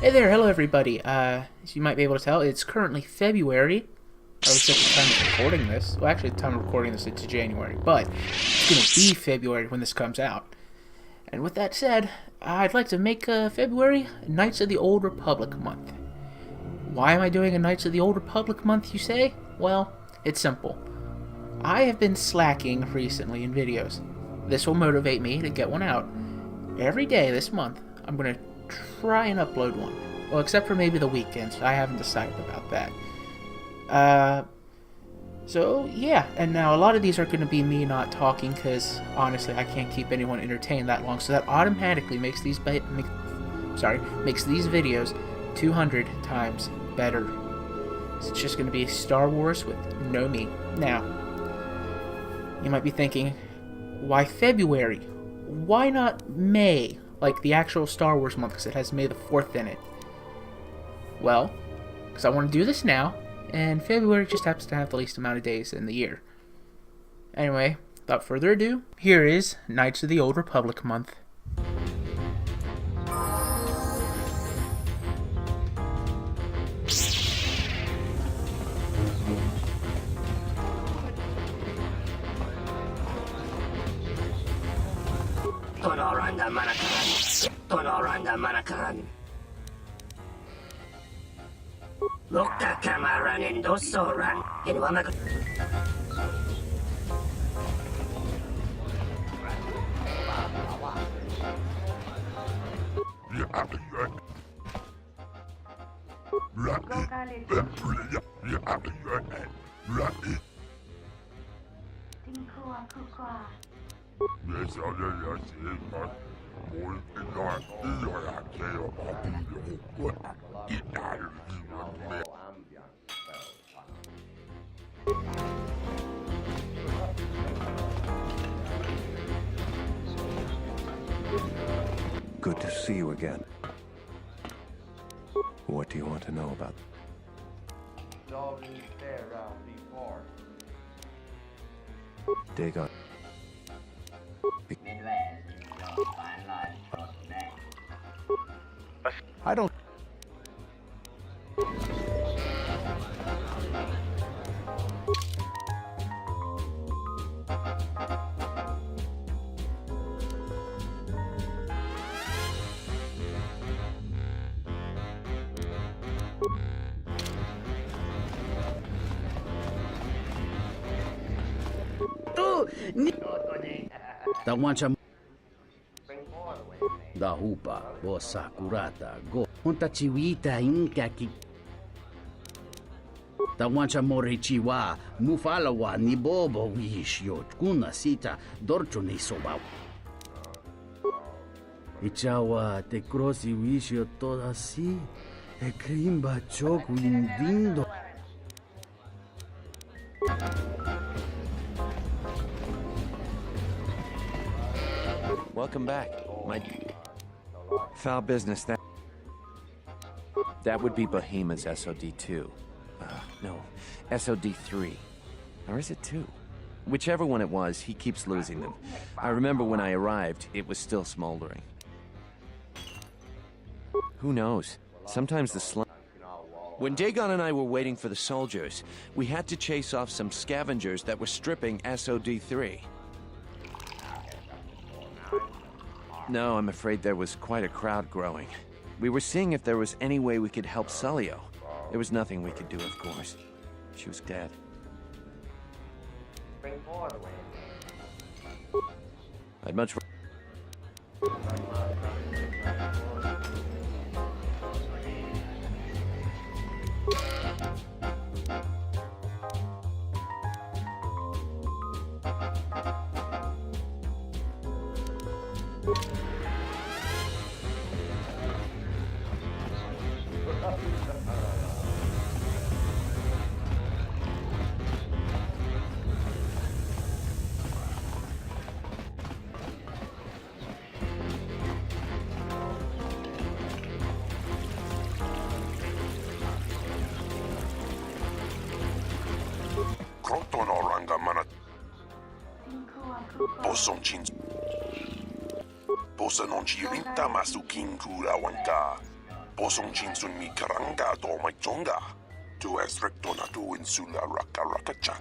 Hey there, hello everybody. As you might be able to tell, it's currently February. At least at the time of recording this. Well, actually, at the time of recording this, it's January. But it's going to be February when this comes out. And with that said, I'd like to make February Knights of the Old Republic month. Why am I doing a Knights of the Old Republic month, you say? Well, it's simple. I have been slacking recently in videos. This will motivate me to get one out. Every day this month, I'm going to try and upload one. Well, except for maybe the weekends. I haven't decided about that. So, yeah. And now a lot of these are going to be me not talking because, honestly, I can't keep anyone entertained that long. So that automatically makes these makes these videos 200 times better. So it's just going to be Star Wars with no me. Now, you might be thinking, why February? Why not May? Like the actual Star Wars month, because it has May the 4th in it. Well, because I want to do this now, and February just happens to have the least amount of days in the year. Anyway, without further ado, here is Knights of the Old Republic month. Tonoranda Manakaran. Lukta Kamaran and Dosoran in Wamak. Good to see you again. What do you want to know about? Dagon. I don't. Tawancha da hupa bossa curata go honta chiwita inka ki Tawancha morichiwa mufalawa ni bobo wishyo kuna sita dorcho ni soba Ichawa te crossi wishyo toda si e krimba choku indindo Welcome back. My foul business. That would be Behemoth's SOD-2. No, SOD-3. Or is it 2? Whichever one it was, he keeps losing them. I remember when I arrived, it was still smoldering. Who knows? Sometimes the slum... When Dagon and I were waiting for the soldiers, we had to chase off some scavengers that were stripping SOD-3. No, I'm afraid there was quite a crowd growing. We were seeing if there was any way we could help Sulio. There was nothing we could do, of course. She was dead. I'd much... KotOR mana Poson chin Posa non ci rinta masu king kura wanka Posong chinsun mi karanga do my jonga. Tu es recto na tu insula raka raka chan.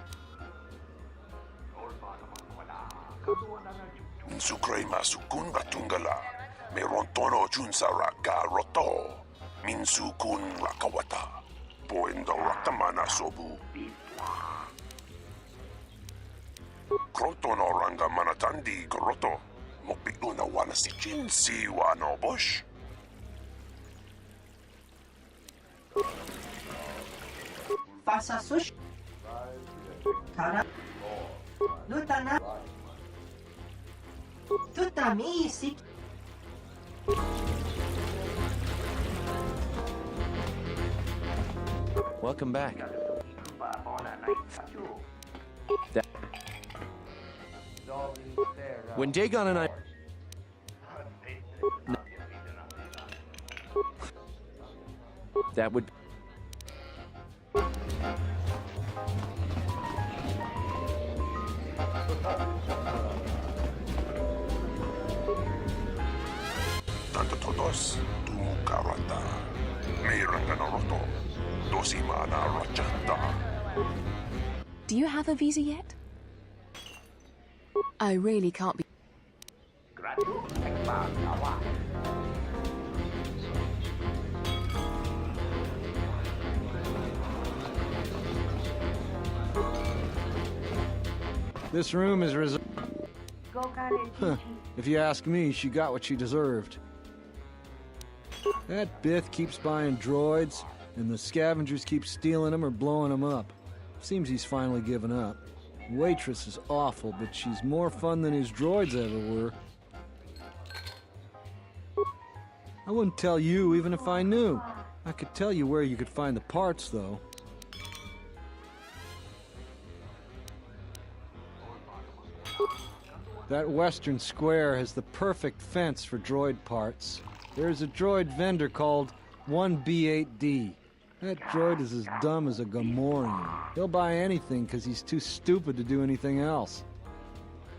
Insukre masukun batungala. Meron tono junsa raka roto. Minsukun rakawata. Poendo rakamana sobu. Kroton oranga manatandi goroto. Mokbiglo na wana si Jinsi wano bosh. Pasa sush. Kara. Lutana. Tutami si. Welcome back. That... When Dagon and I... That would... Tanto todos, tu karata. Miranga no roto. Dosimana rachata. Do you have a visa yet? I really can't be. This room is reserved. If you ask me, she got what she deserved. That Bith keeps buying droids, and the scavengers keep stealing them or blowing them up. Seems he's finally given up. Waitress is awful, but she's more fun than his droids ever were. I wouldn't tell you even if I knew. I could tell you where you could find the parts, though. That western square has the perfect fence for droid parts. There's a droid vendor called 1B8D. That droid is as dumb as a Gamorrean. He'll buy anything because he's too stupid to do anything else.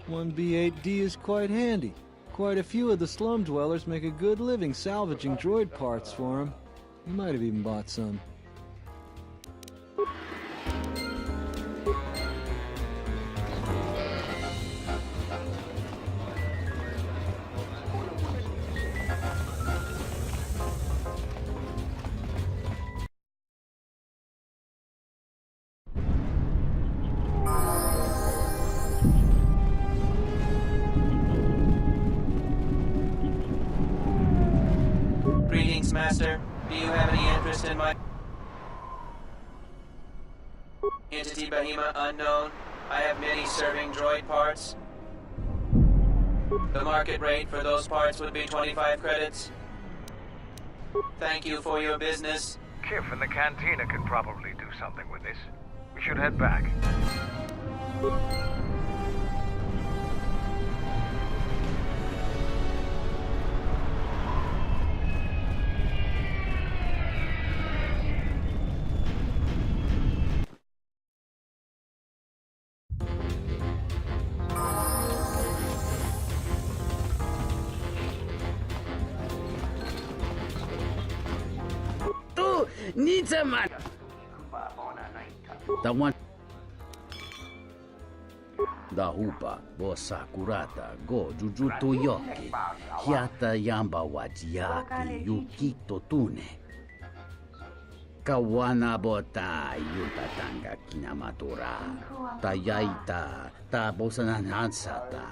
1B8D is quite handy. Quite a few of the slum dwellers make a good living salvaging droid parts for him. He might have even bought some. Greetings, Master. Do you have any interest in my... Entity Bahima unknown. I have many serving droid parts. The market rate for those parts would be 25 credits. Thank you for your business. Kif in the cantina can probably do something with this. We should head back. Nitsaman! The one... The hupa, bo sakurata, go jujuto yoki, hiata yamba wajiaki, yukito tune. Kawana bota yutatanga kinamatura, tayaita, ta bosananansata.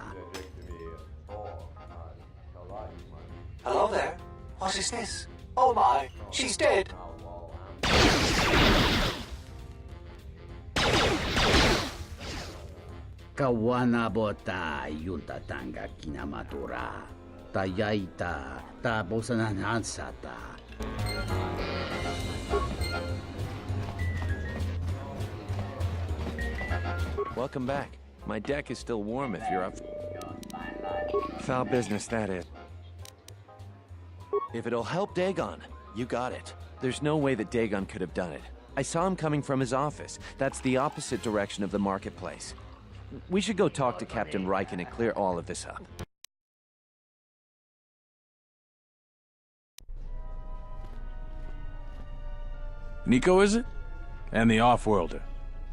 Hello there. What is this? Oh my, she's dead. Kawana bota yuntatanga kinamatura, tayaita, ta bosananansata. Welcome back. My deck is still warm if you're up. Foul business, that is. If it'll help Dagon, you got it. There's no way that Dagon could have done it. I saw him coming from his office. That's the opposite direction of the marketplace. We should go talk to Captain Riken and clear all of this up. Nico, is it? And the off-worlder.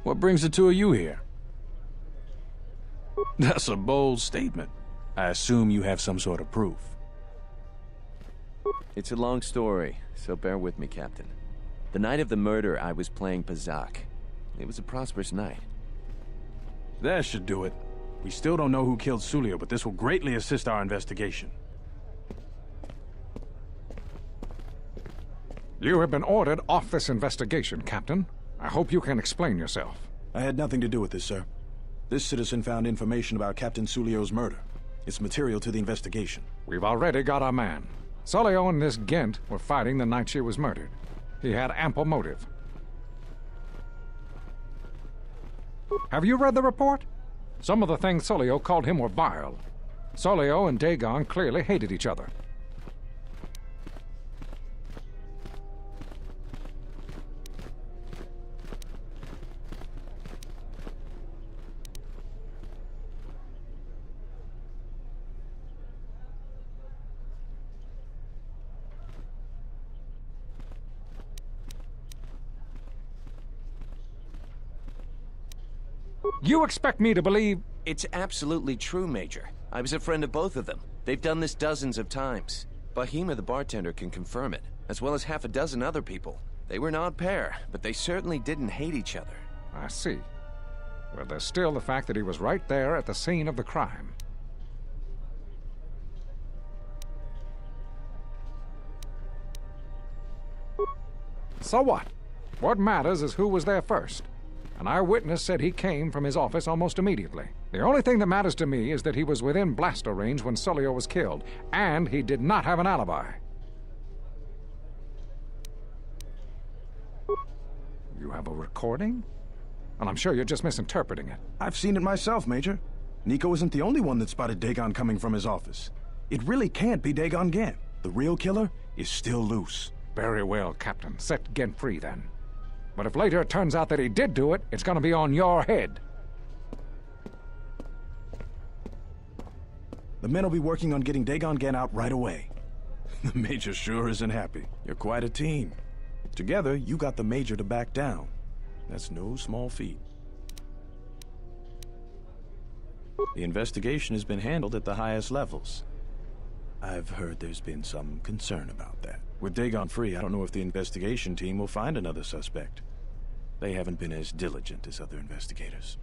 What brings the two of you here? That's a bold statement. I assume you have some sort of proof. It's a long story, so bear with me, Captain. The night of the murder, I was playing Pazak. It was a prosperous night. That should do it. We still don't know who killed Sulio, but this will greatly assist our investigation. You have been ordered off this investigation, Captain. I hope you can explain yourself. I had nothing to do with this, sir. This citizen found information about Captain Sulio's murder. It's material to the investigation. We've already got our man. Sulio and this Gent were fighting the night she was murdered. He had ample motive. Have you read the report? Some of the things Sulio called him were vile. Sulio and Dagon clearly hated each other. You expect me to believe... It's absolutely true, Major. I was a friend of both of them. They've done this dozens of times. Bahima, the bartender, can confirm it, as well as half a dozen other people. They were an odd pair, but they certainly didn't hate each other. I see. Well, there's still the fact that he was right there at the scene of the crime. So what? What matters is who was there first. An eyewitness said he came from his office almost immediately. The only thing that matters to me is that he was within blaster range when Sulio was killed, and he did not have an alibi. You have a recording? And I'm sure you're just misinterpreting it. I've seen it myself, Major. Nico isn't the only one that spotted Dagon coming from his office. It really can't be Dagon Gent. The real killer is still loose. Very well, Captain. Set Gent free, then. But if later it turns out that he did do it, it's gonna be on your head. The men will be working on getting Dagon Gent out right away. The Major sure isn't happy. You're quite a team. Together, you got the Major to back down. That's no small feat. The investigation has been handled at the highest levels. I've heard there's been some concern about that. With Dagon free, I don't know if the investigation team will find another suspect. They haven't been as diligent as other investigators.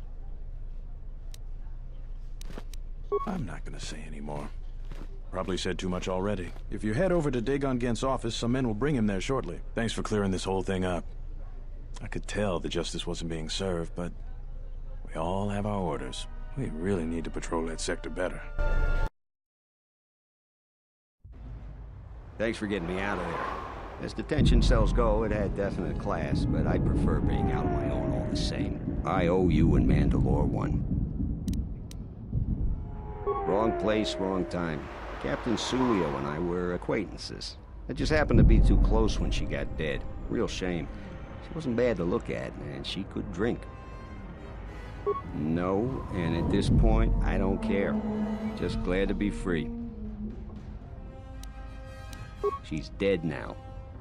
I'm not gonna say any more. Probably said too much already. If you head over to Dagon Gent's office, some men will bring him there shortly. Thanks for clearing this whole thing up. I could tell the justice wasn't being served, but we all have our orders. We really need to patrol that sector better. Thanks for getting me out of there. As detention cells go, it had definite class, but I prefer being out on my own all the same. I owe you and Mandalore one. Wrong place, wrong time. Captain Sulio and I were acquaintances. It just happened to be too close when she got dead. Real shame. She wasn't bad to look at, and she could drink. No, and at this point, I don't care. Just glad to be free. She's dead now.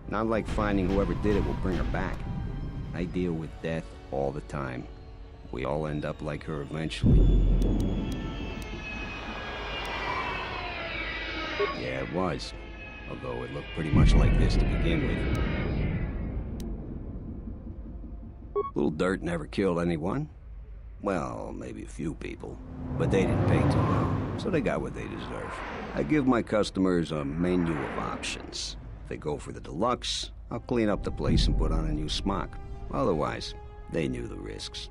Not like finding whoever did it will bring her back. I deal with death all the time. We all end up like her eventually. Yeah, it was. Although it looked pretty much like this to begin with. Little dirt never killed anyone. Well, maybe a few people. But they didn't pay too well, so they got what they deserve. I give my customers a menu of options. If they go for the deluxe, I'll clean up the place and put on a new smock. Otherwise, they knew the risks.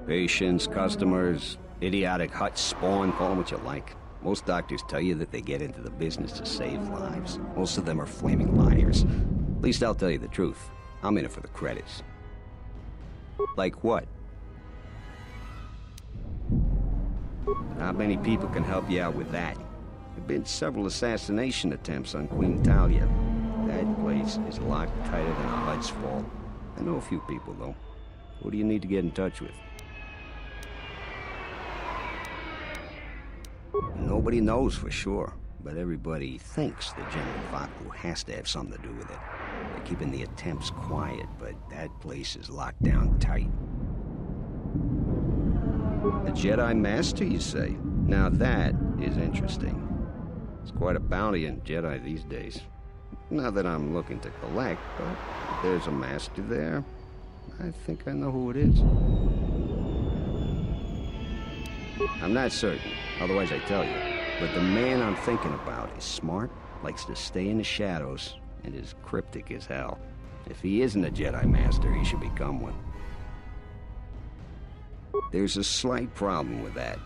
Patients, customers, idiotic hut spawn, call them what you like. Most doctors tell you that they get into the business to save lives. Most of them are flaming liars. At least I'll tell you the truth. I'm in it for the credits. Like what? Not many people can help you out with that. There have been several assassination attempts on Queen Talia. That place is locked tighter than a Hud's Fall. I know a few people, though. Who do you need to get in touch with? Nobody knows for sure. but everybody thinks that General Vaku has to have something to do with it. They're keeping the attempts quiet, but that place is locked down tight. A Jedi Master, you say? Now that is interesting. It's quite a bounty in Jedi these days. Not that I'm looking to collect, but if there's a master there, I think I know who it is. I'm not certain, otherwise I'd tell you. But the man I'm thinking about is smart, likes to stay in the shadows, and is cryptic as hell. If he isn't a Jedi Master, he should become one. There's a slight problem with that.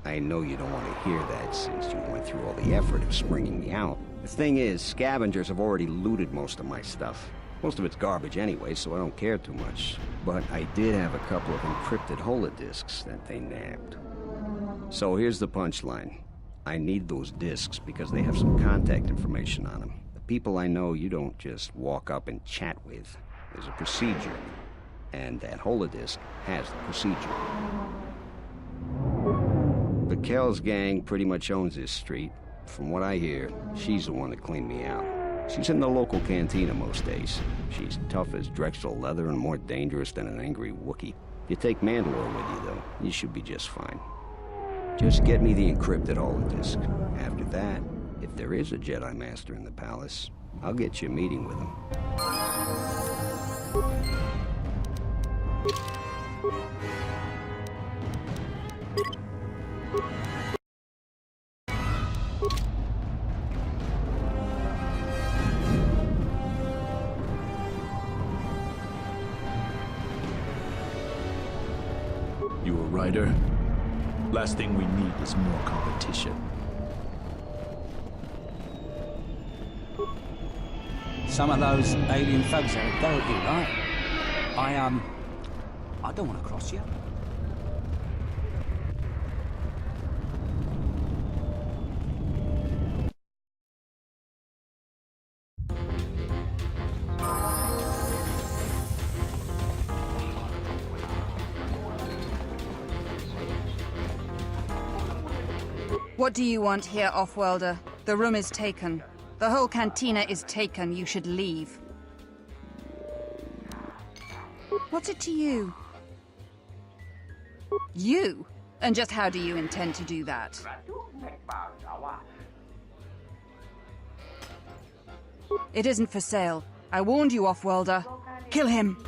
I know you don't want to hear that since you went through all the effort of springing me out. The thing is, scavengers have already looted most of my stuff. Most of it's garbage anyway, so I don't care too much. But I did have a couple of encrypted holodisks that they nabbed. So here's the punchline. I need those disks because they have some contact information on them. The people I know you don't just walk up and chat with. There's a procedure. And that holodisk has the procedure. The Kells gang pretty much owns this street. From what I hear, she's the one that cleaned me out. She's in the local cantina most days. She's tough as Drexel leather and more dangerous than an angry Wookiee. If you take Mandalore with you, though, you should be just fine. Just get me the encrypted holodisk. After that, if there is a Jedi Master in the palace, I'll get you a meeting with him. You a writer? Last thing we need is more competition. Some of those alien thugs are authority, right? I don't want to cross you. What do you want here, Offworlder? The room is taken. The whole cantina is taken. You should leave. What's it to you? You? And just how do you intend to do that? It isn't for sale. I warned you, Offworlder. Kill him!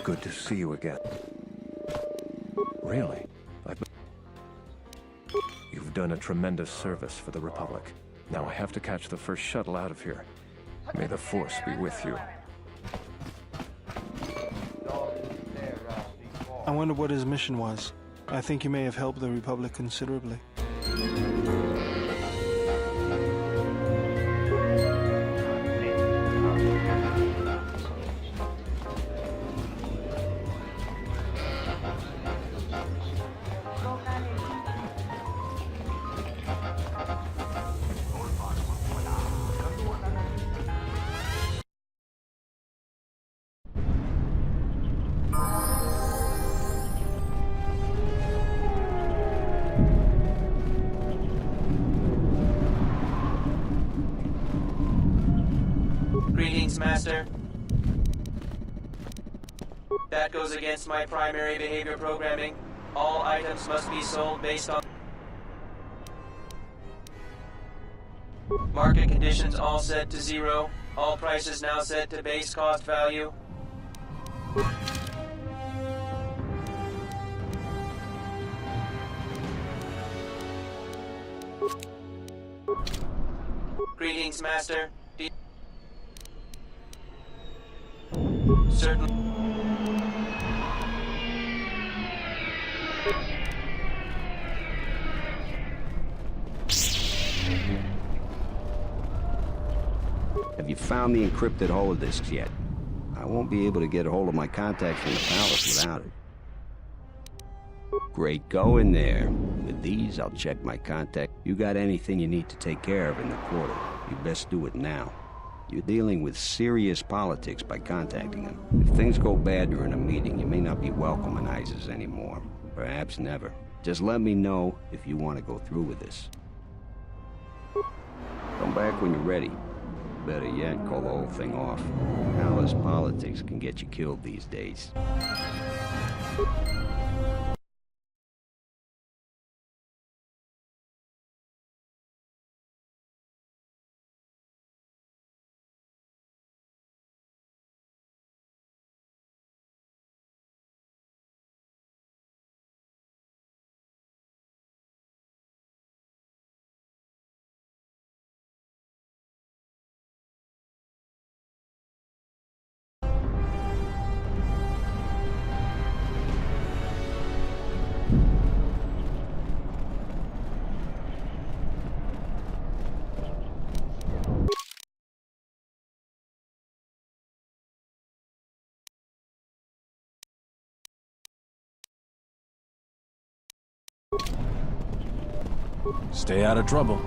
Good to see you again. Really? You've done a tremendous service for the Republic. Now I have to catch the first shuttle out of here. May the Force be with you. I wonder what his mission was. I think he may have helped the Republic considerably. Greetings, Master. That goes against my primary behavior programming. All items must be sold based on market conditions, all set to 0. All prices now set to base cost value. Greetings, Master. Certainly. Have you found the encrypted holodisks yet? I won't be able to get a hold of my contacts from the palace without it. Great going there. With these, I'll check my contact. You got anything you need to take care of in the quarter, you best do it now. You're dealing with serious politics by contacting them. If things go bad during a meeting, you may not be welcome in ISIS anymore. Perhaps never. Just let me know if you want to go through with this. Come back when you're ready. Better yet, call the whole thing off. Palace politics can get you killed these days. Stay out of trouble.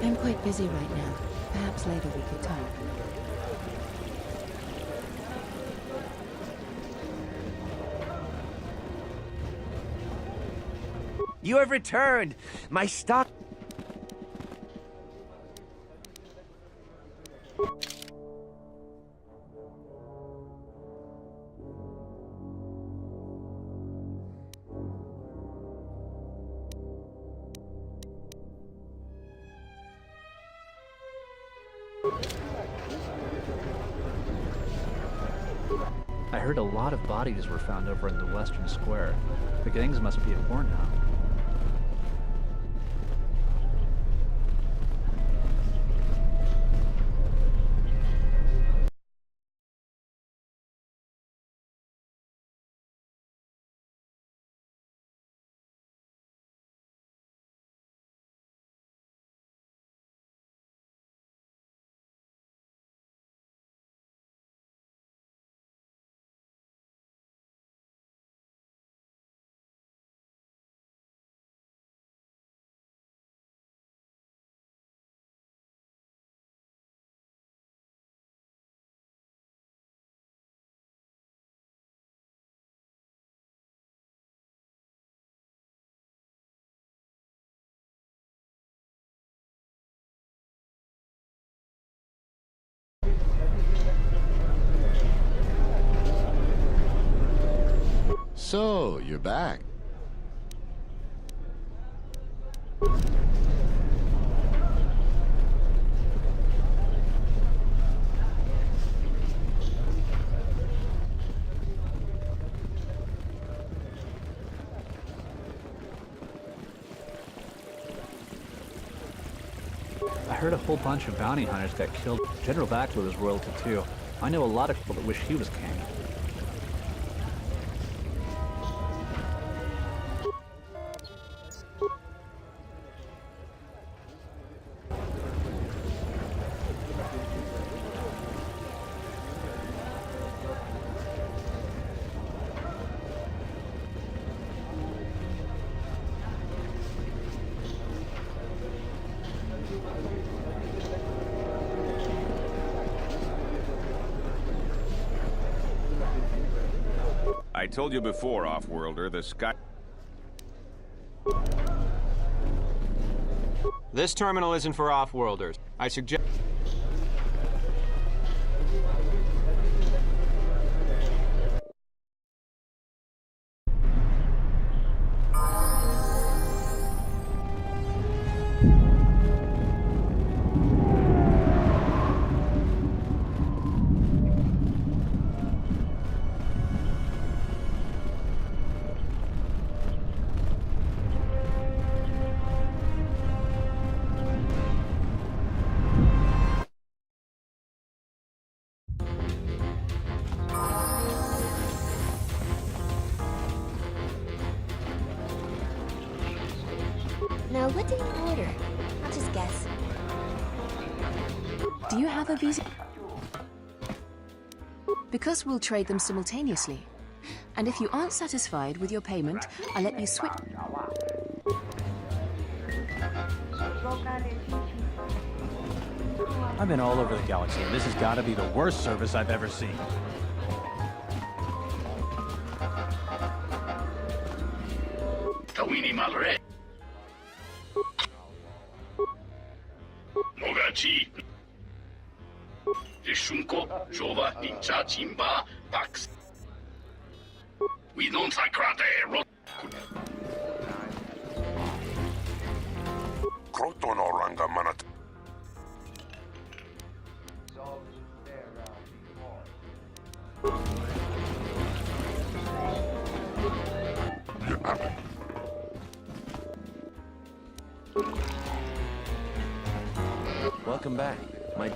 I'm quite busy right now. Perhaps later we could talk. You have returned! My stock... I heard a lot of bodies were found over in the western square. The gangs must be at war now. So, you're back. I heard a whole bunch of bounty hunters got killed. General Backwood was royalty too. I know a lot of people that wish he was king. I told you before, Off-Worlder, the sky... This terminal isn't for off-worlders. I suggest... Now, what did you order? I'll just guess. Do you have a visa? Because we'll trade them simultaneously. And if you aren't satisfied with your payment, I'll let you switch. I've been all over the galaxy, and this has got to be the worst service I've ever seen. Tawini Malre. Mogachi. Rishunko, Jova, Ninja, Jimba, Pax. We don't sakrate, KotOR Ranga Manat. Welcome back. My...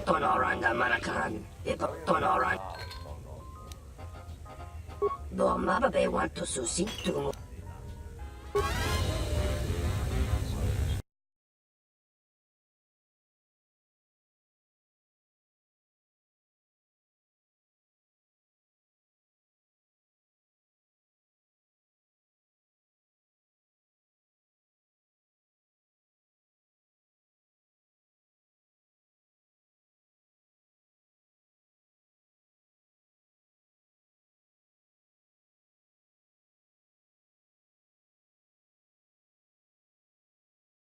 Tonoranda Manakaran. Ito Tonoran. Do mababe want to susi tungo.